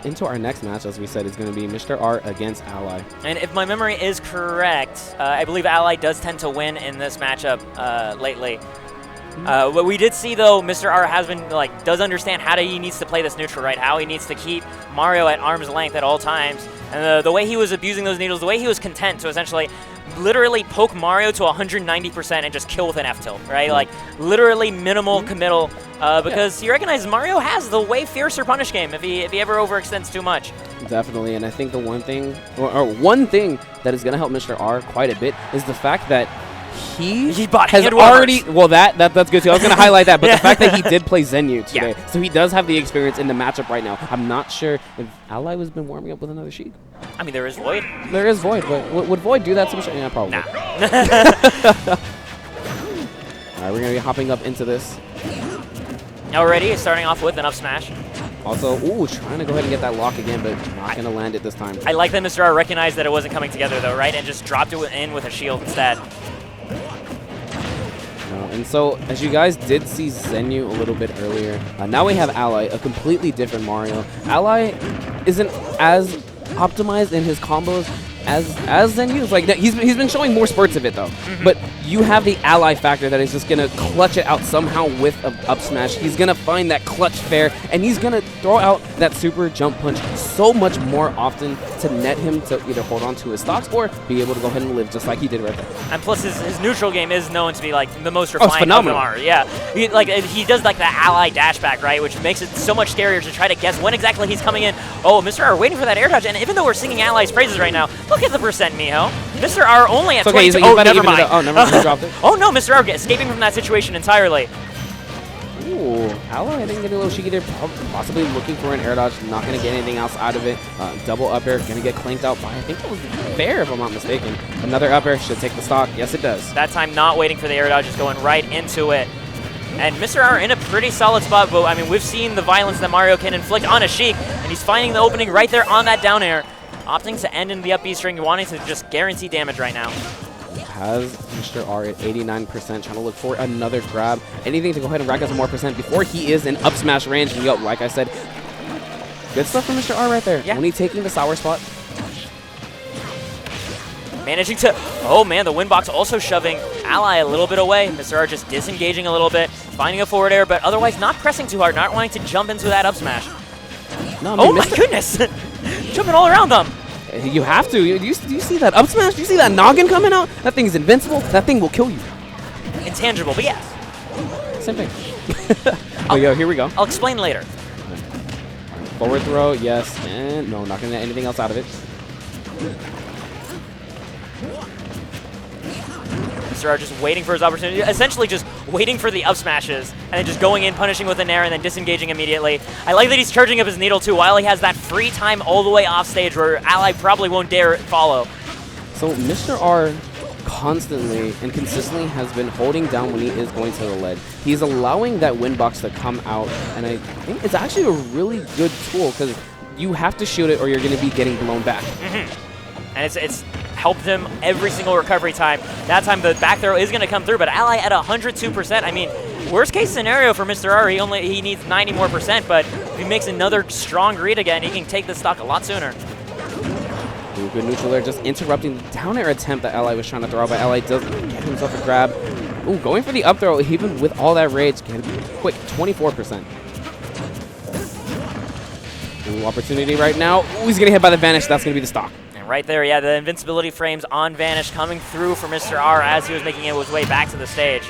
into our next match, as we said, is going to be Mr. R against Ally. And if my memory is correct, I believe Ally does tend to win in this matchup lately. What we did see, though, Mr. R has been, does understand how he needs to play this neutral, right? How he needs to keep Mario at arm's length at all times. And the way he was abusing those needles, the way he was content to essentially literally poke Mario to 190% and just kill with an F-tilt, right? Like, literally minimal committal, because he recognizes Mario has the way fiercer punish game if he ever overextends too much. Definitely, and I think the one thing, or one thing that is going to help Mr. R quite a bit is the fact that he bought has already, well, that's good too. I was going to highlight that, but the fact that he did play Zenyu today, so he does have the experience in the matchup right now. I'm not sure if Ally has been warming up with another Sheik. I mean, there is Void. There is Void, but would Void do that to Mr. Yeah, probably. Nah. All right, we're going to be hopping up into this. Already starting off with an up smash. Also, ooh, trying to go ahead and get that lock again, but not going to land it this time. I like that Mr. R recognized that it wasn't coming together, though, right? And just dropped it in with a shield instead. And so, as you guys did see Zenyu a little bit earlier, now we have Ally, a completely different Mario. Ally isn't as optimized in his combos as Zenyu. Like, he's been showing more spurts of it, though. But you have the Ally factor that is just going to clutch it out somehow with an up smash. He's going to find that clutch fair, and he's going to throw out that super jump punch so much more often to net him to either hold on to his stocks or be able to go ahead and live just like he did right there. And plus, his neutral game is known to be the most refined of them are. Yeah, he does the Ally dash back, right, which makes it so much scarier to try to guess when exactly he's coming in. Oh, Mr. R waiting for that air dodge, and even though we're singing Ally's praises right now, look at the percent, Miho. Mr. R only at 22. Oh, never mind. Oh, never mind. Dropped it. Oh no, Mr. R escaping from that situation entirely. Ooh, Ally, I think, getting a little cheeky there, possibly looking for an air dodge, not going to get anything else out of it. Double up air, going to get clanked out by, I think that was fair if I'm not mistaken. Another up air, should take the stock. Yes, it does. That time not waiting for the air dodge, just going right into it. And Mr. R in a pretty solid spot, but I mean, we've seen the violence that Mario can inflict on a Sheik, and he's finding the opening right there on that down air. Opting to end in the up B string, wanting to just guarantee damage right now. Has Mr. R at 89%, trying to look for another grab. Anything to go ahead and rack up some more percent before he is in up smash range. And like I said, good stuff from Mr. R right there. Yeah. Only taking the sour spot. Managing to, oh man, the Windbox also shoving Ally a little bit away. Mr. R just disengaging a little bit, finding a forward air, but otherwise not pressing too hard, not wanting to jump into that up smash. No, oh my goodness! Jumping all around them. You have to. Do you see that up smash? Do you see that noggin coming out? That thing is invincible. That thing will kill you. Intangible, but yes. Same thing. Oh, yo, here we go. I'll explain later. Forward throw, yes. And no, not going to get anything else out of it. Mr. R just waiting for his opportunity, essentially just waiting for the up smashes, and then just going in, punishing with an air, and then disengaging immediately. I like that he's charging up his needle, too, while he has that free time all the way off stage where Ally probably won't dare follow. So Mr. R constantly and consistently has been holding down when he is going to the lead. He's allowing that Windbox to come out, and I think it's actually a really good tool because you have to shoot it or you're going to be getting blown back. And it's helped him every single recovery time. That time the back throw is going to come through, but Ally at 102%. I mean, worst case scenario for Mr. R, he needs 90 more %, but if he makes another strong read again, he can take the stock a lot sooner. Ooh, good neutral air, just interrupting the down air attempt that Ally was trying to throw out, but Ally does get himself a grab. Ooh, going for the up throw, even with all that rage, can be quick, 24%. Ooh, opportunity right now. Ooh, he's getting hit by the Vanish. That's going to be the stock. And right there, yeah, the invincibility frames on Vanish coming through for Mr. R as he was making his way back to the stage.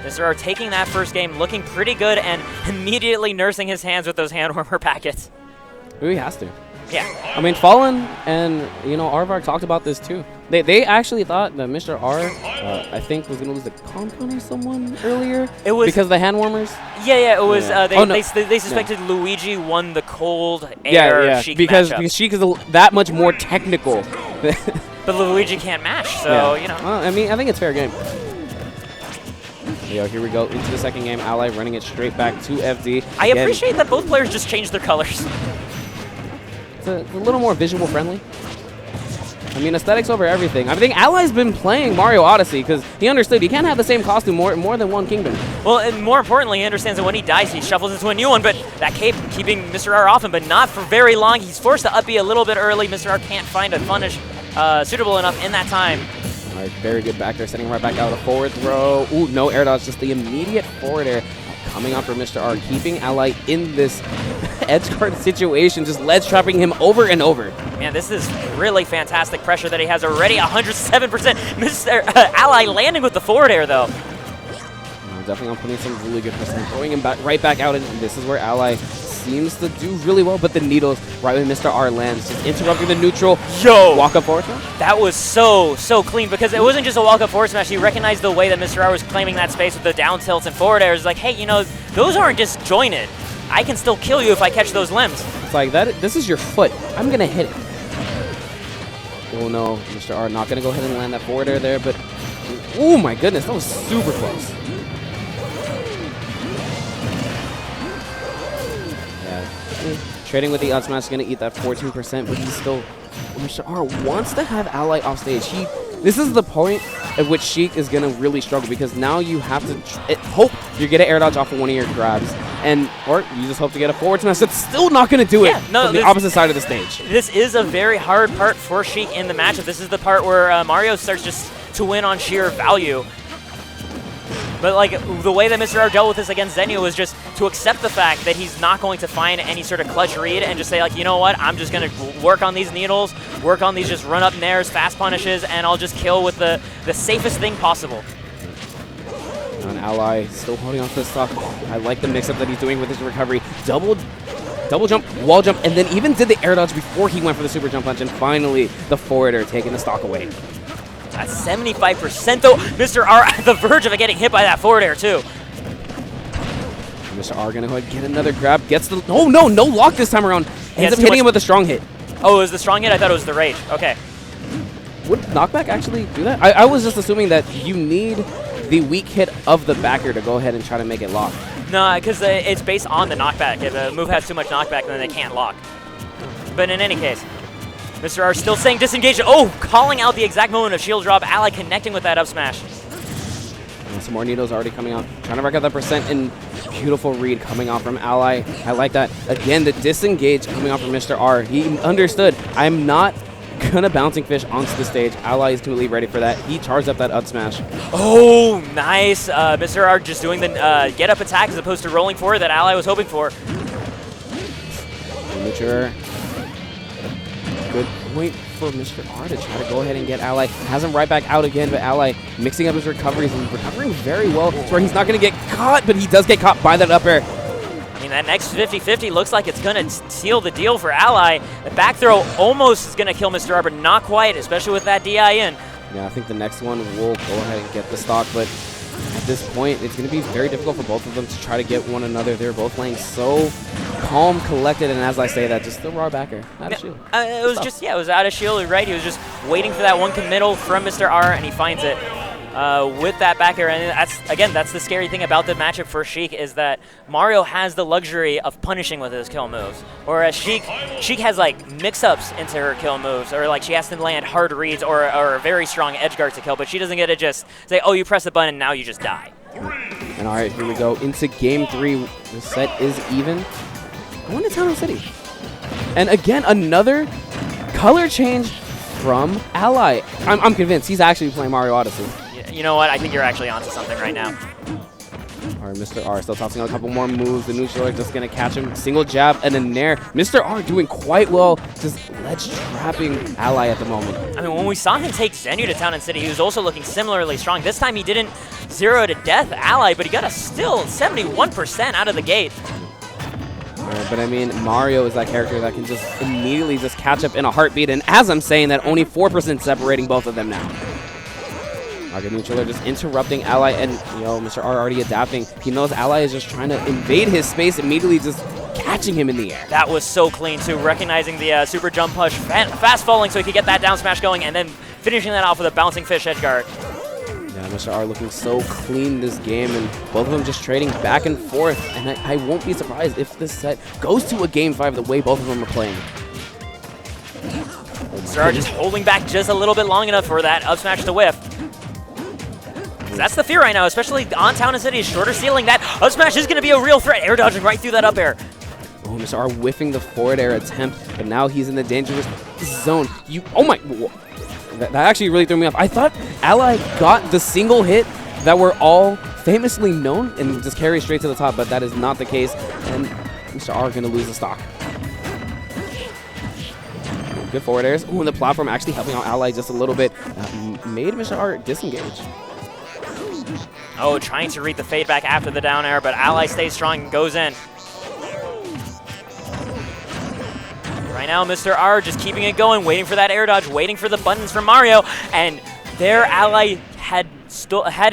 Mr. R taking that first game, looking pretty good, and immediately nursing his hands with those hand warmer packets. Ooh, he has to. Yeah. I mean, Fallen and, Arvar talked about this too. They actually thought that Mr. R, I think, was going to lose the Concon or someone earlier. It was because of the hand warmers? Yeah, it was. Yeah. They suspected Luigi won the cold air Sheik because matchup. Sheik is that much more technical. But Luigi can't mash, so, Well, I mean, I think it's fair game. Yo, here we go into the second game. Ally running it straight back to FD. I appreciate that both players just changed their colors. It's a little more visual friendly. I mean, aesthetics over everything. I think Ally's been playing Mario Odyssey because he understood you can't have the same costume more than one kingdom. Well, and more importantly, he understands that when he dies, he shuffles into a new one, but that cape keeping Mr. R off him, but not for very long. He's forced to up B a little bit early. Mr. R can't find a punish suitable enough in that time. All right, very good back there, sending right back out. A forward throw. Ooh, no air dodge, just the immediate forward air coming up for Mr. R, keeping Ally in this edge guard situation, just ledge trapping him over and over. Man, this is really fantastic pressure that he has already. 107%. Mr. Ally landing with the forward air, though. Definitely on putting some really good pressure, throwing him right back out, and this is where Ally seems to do really well, but the needles right when Mr. R lands, just interrupting the neutral. Yo! Walk-up forward smash? That was so clean, because it wasn't just a walk-up forward smash. He recognized the way that Mr. R was claiming that space with the down tilts and forward airs. Like, hey, you know, those aren't disjointed. I can still kill you if I catch those limbs. It's like, this is your foot. I'm going to hit it. Oh, no. Mr. R not going to go ahead and land that forward air there, but... Oh, my goodness. That was super close. Trading with the up smash is going to eat that 14%, but he's still... Mr. R wants to have Ally off stage. This is the point at which Sheik is going to really struggle, because now you have to hope you get an air dodge off of one of your grabs, or you just hope to get a forward smash that's still not going to do it from the opposite side of the stage. This is a very hard part for Sheik in the matchup. This is the part where Mario starts just to win on sheer value. But like the way that Mr. R dealt with this against Zenyu was just to accept the fact that he's not going to find any sort of clutch read and just say like, you know what, I'm just going to work on these needles, work on these just run up nairs, fast punishes, and I'll just kill with the safest thing possible. An Ally still holding on to the stock. I like the mix-up that he's doing with his recovery. Double jump, wall jump, and then even did the air dodge before he went for the super jump punch, and finally the forwarder taking the stock away. At 75% though, Mr. R at the verge of getting hit by that forward air too. Mr. R gonna go ahead and get another grab, gets the, oh no, no lock this time around. Ends up hitting him with a strong hit. Oh, it was the strong hit? I thought it was the rage. Okay. Would knockback actually do that? I was just assuming that you need the weak hit of the backer to go ahead and try to make it lock. No, because it's based on the knockback. If a move has too much knockback, then they can't lock. But in any case, Mr. R still saying disengage. Oh, calling out the exact moment of shield drop. Ally connecting with that up smash. And some more needles already coming out. Trying to rack up that percent, and beautiful read coming out from Ally. I like that. Again, the disengage coming out from Mr. R. He understood. I'm not gonna bouncing fish onto the stage. Ally is completely ready for that. He charged up that up smash. Oh, nice. Mr. R just doing the get up attack as opposed to rolling forward that Ally was hoping for. Mature. Good point for Mr. R to try to go ahead and get Ally. Has him right back out again, but Ally mixing up his recoveries and recovering very well. It's where he's not going to get caught, but he does get caught by that up air. I mean, that next 50-50 looks like it's going to seal the deal for Ally. The back throw almost is going to kill Mr. R, but not quite, especially with that DI in. Yeah, I think the next one will go ahead and get the stock, but at this point, it's going to be very difficult for both of them to try to get one another. They're both playing so calm, collected, and as I say that, just the raw backer, out of shield. It was just, yeah, it was out of shield, right? He was just waiting for that one committal from Mr. R, and he finds it with that backer. And that's the scary thing about the matchup for Sheik, is that Mario has the luxury of punishing with his kill moves, whereas Sheik has like mix-ups into her kill moves, or like she has to land hard reads or a very strong edge guard to kill, but she doesn't get to just say, oh, you press the button and now you just die. And all right, here we go into game 3. The set is even. Going to Town City. And again, another color change from Ally. I'm convinced he's actually playing Mario Odyssey. You know what? I think you're actually onto something right now. All right, Mr. R still tossing out a couple more moves. The neutral is just going to catch him. Single jab and a nair. Mr. R doing quite well, just ledge trapping Ally at the moment. I mean, when we saw him take Zenyu to Town and City, he was also looking similarly strong. This time he didn't 0 to death Ally, but he got a still 71% out of the gate. But I mean, Mario is that character that can just immediately just catch up in a heartbeat. And as I'm saying that, only 4% separating both of them now. Market Neutraler just interrupting Ally, and Mr. R already adapting. He knows Ally is just trying to invade his space, immediately just catching him in the air. That was so clean too, recognizing the super jump push, fast falling so he could get that down smash going, and then finishing that off with a bouncing fish edge guard. Yeah, Mr. R looking so clean this game, and both of them just trading back and forth. And I won't be surprised if this set goes to a game 5 the way both of them are playing. Oh Mr. R just holding back just a little bit long enough for that up smash to whiff. That's the fear right now, especially on Town and City. Shorter ceiling, that up smash is going to be a real threat. Air dodging right through that up air. Oh, Mr. R whiffing the forward air attempt, but now he's in the dangerous zone. Oh my, that actually really threw me off. I thought Ally got the single hit that we're all famously known and just carry straight to the top, but that is not the case, and Mr. R going to lose the stock. Good forward airs. Ooh, and the platform actually helping out Ally just a little bit. Made Mr. R disengage. Oh, trying to read the fade back after the down air, but Ally stays strong and goes in. Right now, Mr. R just keeping it going, waiting for that air dodge, waiting for the buttons from Mario, and their Ally had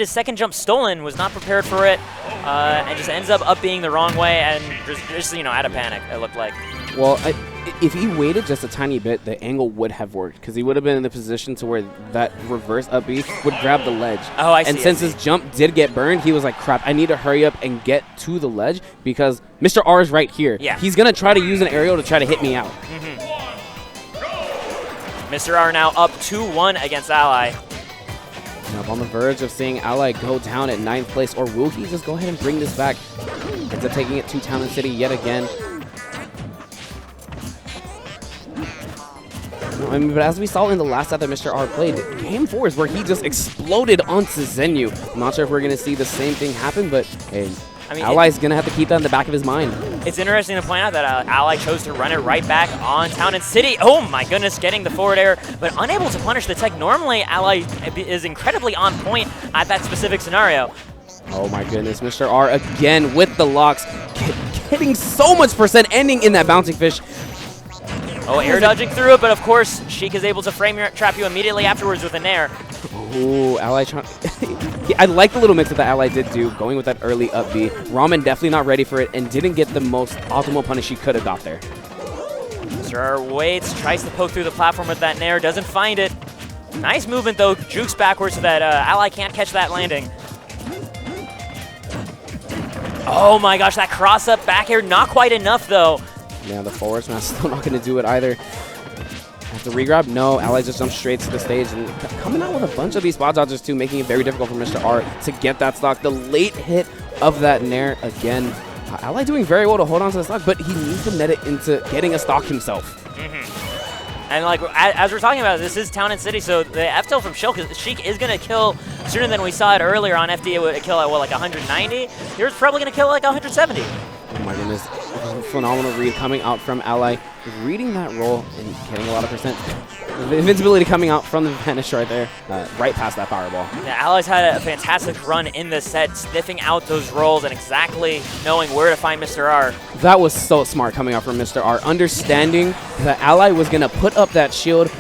his second jump stolen, was not prepared for it, and just ends up being the wrong way, and just you know, out of panic, it looked like. Well, if he waited just a tiny bit, the angle would have worked, because he would have been in the position to where that reverse up B would grab the ledge. Oh, I see. And since his jump did get burned, he was like, crap, I need to hurry up and get to the ledge, because Mr. R is right here. Yeah. He's going to try to use an aerial to try to hit me out. Mr. R now up 2-1 against Ally. Up on the verge of seeing Ally go down at 9th place, or will he just go ahead and bring this back? Ends up taking it to Town and City yet again. I mean, but as we saw in the last set that Mr. R played, Game 4 is where he just exploded onto Zenyu. I'm not sure if we're going to see the same thing happen, but hey, I mean, Ally's going to have to keep that in the back of his mind. It's interesting to point out that Ally chose to run it right back on Town and City. Oh my goodness, getting the forward air, but unable to punish the tech. Normally, Ally is incredibly on point at that specific scenario. Oh my goodness, Mr. R again with the locks, getting so much percent, ending in that bouncing fish. Oh, air dodging through it, but of course, Sheik is able to frame trap you immediately afterwards with an air. Ooh, Ally trying. I like the little mix that the Ally did do, going with that early up B. Ramen definitely not ready for it and didn't get the most optimal punish she could have got there. Mr. R waits, tries to poke through the platform with that nair, doesn't find it. Nice movement though, jukes backwards so that Ally can't catch that landing. Oh my gosh, that cross up back air, not quite enough though. Yeah, the forward smash still not going to do it either. Have to regrab? No, Ally just jumped straight to the stage and coming out with a bunch of these spot dodges too, making it very difficult for Mr. R to get that stock. The late hit of that nair again. Ally doing very well to hold on to the stock, but he needs to net it into getting a stock himself. And like as we're talking about, this is Town and City, so the F-tilt from Sheik is going to kill sooner than we saw it earlier. On FD, it would kill at what, like 190? Here's probably going to kill like 170. Oh my goodness, phenomenal read coming out from Ally, reading that roll and getting a lot of percent. The invincibility coming out from the vanish right there, right past that fireball. Yeah, Ally's had a fantastic run in this set, sniffing out those rolls and exactly knowing where to find Mr. R. That was so smart coming out from Mr. R, understanding that Ally was going to put up that shield,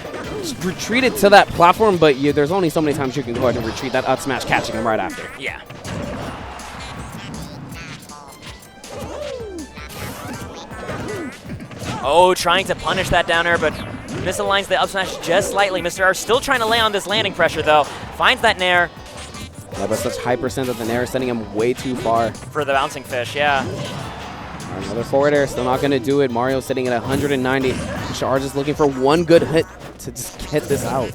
retreat it to that platform, but there's only so many times you can go ahead and retreat that up smash, catching him right after. Yeah. Oh, trying to punish that down air, but misaligns the up smash just slightly. Mr. R still trying to lay on this landing pressure, though. Finds that nair. Yeah, but such high percent that the nair is sending him way too far. For the bouncing fish, yeah. Another forward air, still not going to do it. Mario sitting at 190. Mr. R just looking for one good hit to just get this out.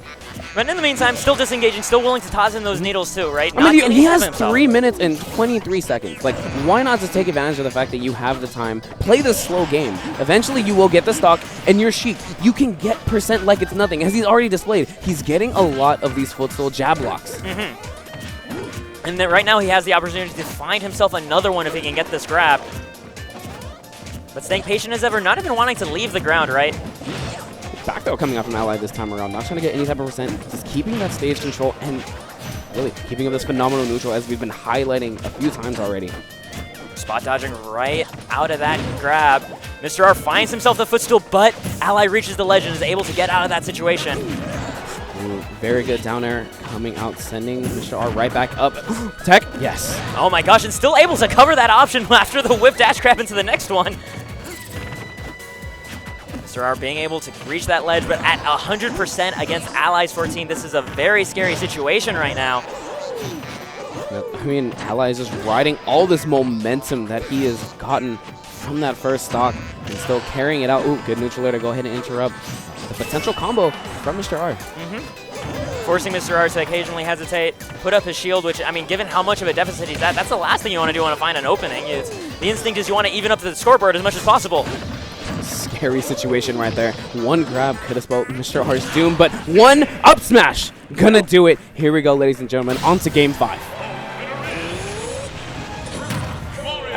But in the meantime, still disengaging, still willing to toss in those needles too, right? I mean, he has 3 minutes and 23 seconds. Like, why not just take advantage of the fact that you have the time? Play the slow game. Eventually, you will get the stock, and you're Sheik. You can get percent like it's nothing. As he's already displayed, he's getting a lot of these footstool jab blocks. And then right now, he has the opportunity to find himself another one if he can get this grab. But staying patient as ever, not even wanting to leave the ground, right? Back throw coming out from Ally this time around, not trying to get any type of percent, just keeping that stage control and really keeping up this phenomenal neutral as we've been highlighting a few times already. Spot dodging right out of that grab. Mr. R finds himself the footstool, but Ally reaches the ledge and is able to get out of that situation. Ooh, very good down air coming out, sending Mr. R right back up. Tech, yes. Oh my gosh, and still able to cover that option after the whip dash grab into the next one. Mr. R being able to reach that ledge, but at 100% against Ally's 14. This is a very scary situation right now. I mean, Ally is just riding all this momentum that he has gotten from that first stock. And still carrying it out. Ooh, good neutral air to go ahead and interrupt the potential combo from Mr. R. Forcing Mr. R to occasionally hesitate, put up his shield, which, I mean, given how much of a deficit he's at, that's the last thing you want to do when to find an opening. The instinct is you want to even up the scoreboard as much as possible. Scary situation right there. One grab could have spelled Mr. R's doom, but one up smash gonna do it. Here we go, ladies and gentlemen, on to game 5.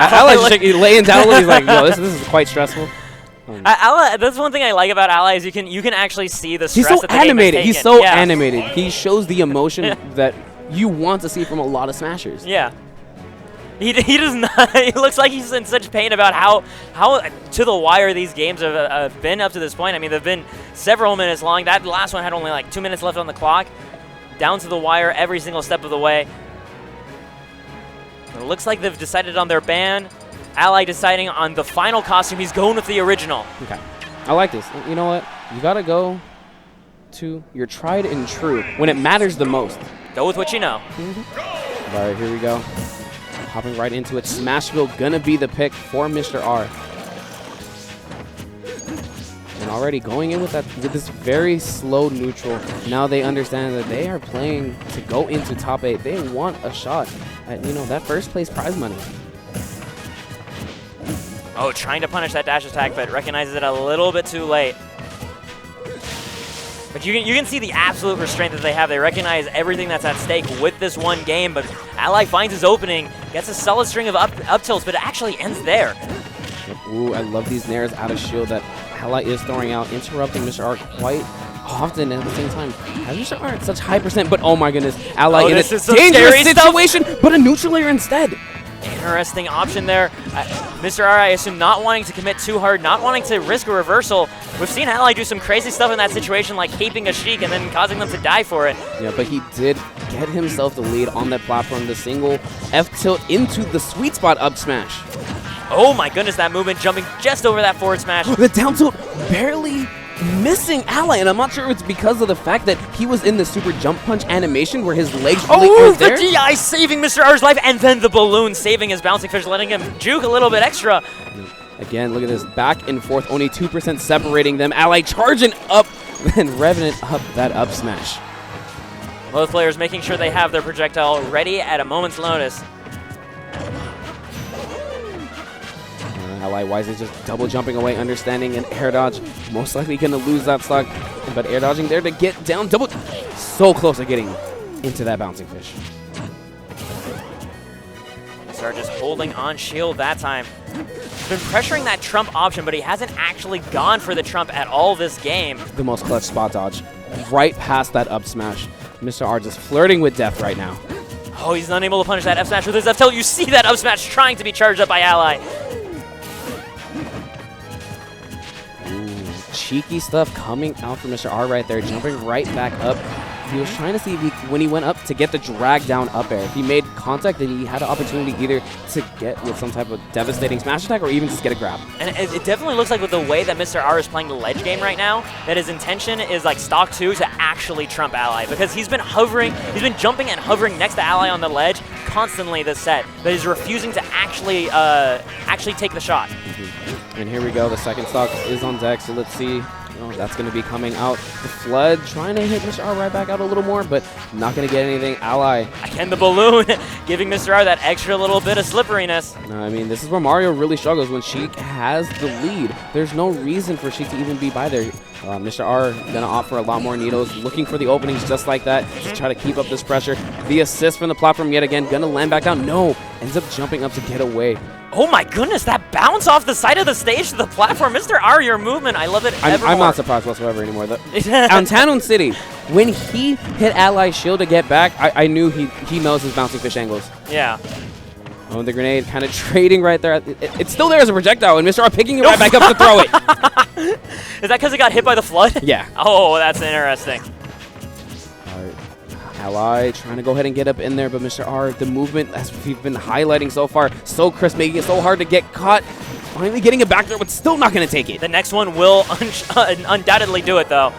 Ally's laying down a little. He's like, yo, this is quite stressful. That's one thing I like about Ally is you can actually see the stress. He's so that the game animated. has He's taken. so Yeah. animated. He shows the emotion that you want to see from a lot of smashers. Yeah. He does not. He looks like he's in such pain about how to the wire these games have been up to this point. I mean, they've been several minutes long. That last one had only like 2 minutes left on the clock. Down to the wire every single step of the way. It looks like they've decided on their ban. Ally deciding on the final costume. He's going with the original. Okay. I like this. You know what? You got to go to your tried and true when it matters the most. Go with what you know. All right, here we go. Hopping right into it. Smashville gonna be the pick for Mr. R. And already going in with this very slow neutral. Now they understand that they are playing to go into top 8. They want a shot at, that first place prize money. Oh, trying to punish that dash attack, but recognizes it a little bit too late. But you can see the absolute restraint that they have. They recognize everything that's at stake with this one game, but Ally finds his opening, gets a solid string of up tilts, but it actually ends there. Ooh, I love these nairs out of shield that Ally is throwing out, interrupting Mr. R quite often at the same time. Has Mr. R at such high percent, but oh my goodness, Ally in a dangerous situation, but a neutral air instead. Interesting option there. Mr. R, I assume, not wanting to commit too hard, not wanting to risk a reversal. We've seen Ally do some crazy stuff in that situation, like keeping a Sheik and then causing them to die for it. Yeah, but he did get himself the lead on that platform, the single F-tilt into the sweet spot up smash. Oh my goodness, that movement jumping just over that forward smash. The down tilt barely missing Ally, and I'm not sure it's because of the fact that he was in the super jump punch animation where his legs really aren't there. The DI saving Mr. R's life, and then the balloon saving his bouncing fish, letting him juke a little bit extra. Again, look at this, back and forth, only 2% separating them. Ally charging up and revving it up that up smash. Both players making sure they have their projectile ready at a moment's notice. Ally wisely just double jumping away, understanding an air dodge. Most likely going to lose that stock, but air dodging there to get down. Double, so close to getting into that bouncing fish. Start just holding on shield that time. He's been pressuring that trump option, but he hasn't actually gone for the trump at all this game. The most clutch spot dodge, right past that up smash. Mr. R just flirting with death right now. Oh, he's unable to punish that F smash with his F tilt. You see that up smash trying to be charged up by Ally. Cheeky stuff coming out from Mr. R right there, jumping right back up. He was trying to see if when he went up to get the drag down up air. If he made contact, then he had an opportunity either to get with some type of devastating smash attack or even just get a grab. And it definitely looks like with the way that Mr. R is playing the ledge game right now, that his intention is like stock 2 to actually trump Ally, because he's been jumping and hovering next to Ally on the ledge constantly this set, but he's refusing to actually take the shot. And here we go, the second stock is on deck, so let's see. Oh, that's going to be coming out. The Flood trying to hit Mr. R right back out a little more, but not going to get anything. Ally. Again, the balloon giving Mr. R that extra little bit of slipperiness. I mean, this is where Mario really struggles when Sheik has the lead. There's no reason for Sheik to even be by there. Mr. R going to opt for a lot more needles, looking for the openings just like that to try to keep up this pressure. The assist from the platform yet again, going to land back down. No, ends up jumping up to get away. Oh my goodness, that bounce off the side of the stage to the platform. Mr. R, your movement, I love it I'm not surprised whatsoever anymore. On Tanon City, when he hit Ally's shield to get back, I knew he knows his bouncing fish angles. Yeah. Oh, the grenade kind of trading right there. It's still there as a projectile, and Mr. R picking it right back up to throw it. Is that because it got hit by the Flood? Yeah. Oh, that's interesting. Ally trying to go ahead and get up in there, but Mr. R, the movement, as we've been highlighting so far, so crisp, making it so hard to get caught. Finally getting it back there, but still not going to take it. The next one will undoubtedly do it, though.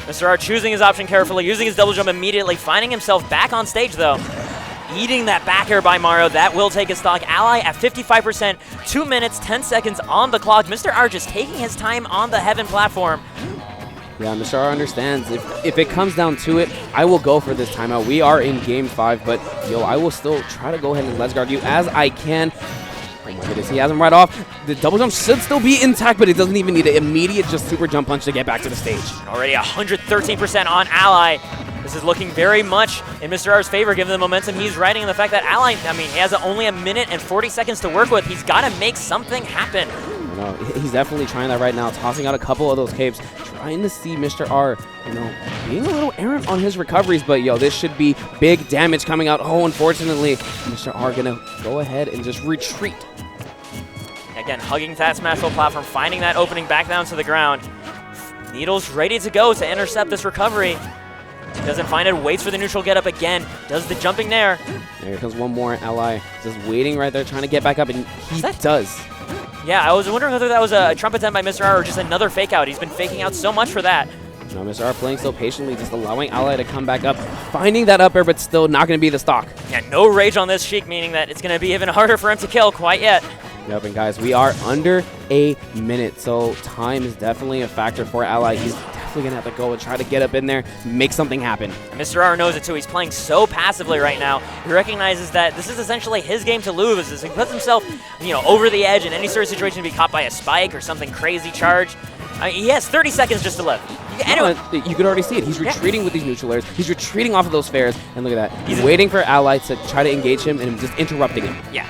Mr. R choosing his option carefully, using his double jump immediately, finding himself back on stage, though. eating that back air by Mario. That will take a stock. Ally at 55%, 2 minutes, 10 seconds on the clock. Mr. R just taking his time on the Heaven platform. Yeah, Mr. R understands. If it comes down to it, I will go for this timeout. We are in Game 5, but, yo, I will still try to go ahead and let's guard you as I can. Oh, my goodness, he has him right off. The double jump should still be intact, but it doesn't even need an immediate just super jump punch to get back to the stage. Already 113% on Ally. This is looking very much in Mr. R's favor, given the momentum he's riding and the fact that Ally, I mean, he has only a minute and 40 seconds to work with. He's got to make something happen. You know, he's definitely trying that right now, tossing out a couple of those capes, trying to see Mr. R, you know, being a little errant on his recoveries, but, yo, this should be big damage coming out. Oh, unfortunately, Mr. R gonna go ahead and just retreat. Again, hugging that Smashville platform, finding that opening back down to the ground. Needles ready to go to intercept this recovery. Doesn't find it, waits for the neutral get up again, does the jumping there. There comes one more Ally, just waiting right there, trying to get back up, and he does. Yeah, I was wondering whether that was a trump attempt by Mr. R or just another fake out. He's been faking out so much for that. Now Mr. R playing so patiently, just allowing Ally to come back up, finding that up air, but still not going to be the stock. Yeah, no rage on this Sheik, meaning that it's going to be even harder for him to kill quite yet. Yep, and guys, we are under a minute, so time is definitely a factor for Ally. He's definitely going to have to go and try to get up in there, make something happen. And Mr. R knows it too. He's playing so passively right now. He recognizes that this is essentially his game to lose. He puts himself, you know, over the edge in any sort of situation to be caught by a spike or something crazy charge. I mean, he has 30 seconds just to live. Anyway. You could already see it. He's retreating with these neutral airs. He's retreating off of those fares, and look at that. He's waiting for Ally to try to engage him and just interrupting him. Yeah.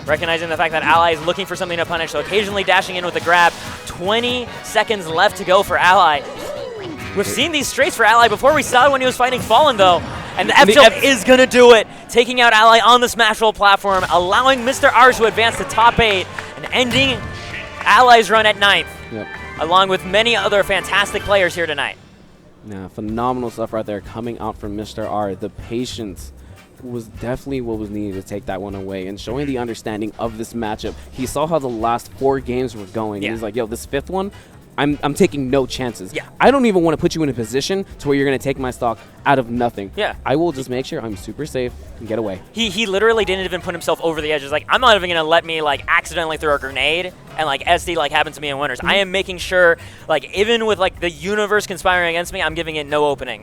Recognizing the fact that Ally is looking for something to punish, so occasionally dashing in with a grab. 20 seconds left to go for Ally. We've seen these straights for Ally before. We saw it when he was fighting Fallen, though. And the F-jump is going to do it, taking out Ally on the Smashville platform, allowing Mr. R to advance to top 8 and ending Ally's run at 9th, along with many other fantastic players here tonight. Yeah, phenomenal stuff right there coming out from Mr. R. The patience was definitely what was needed to take that one away, and showing the understanding of this matchup. He saw how the last 4 games were going. He's like, yo, this 5th one, I'm taking no chances. Yeah. I don't even want to put you in a position to where you're going to take my stock out of nothing. Yeah. I will just make sure I'm super safe and get away. He literally didn't even put himself over the edge. He's like, I'm not even going to let me, like, accidentally throw a grenade and, like, SD, like, happened to me in Winners. I am making sure, like, even with, like, the universe conspiring against me, I'm giving it no opening.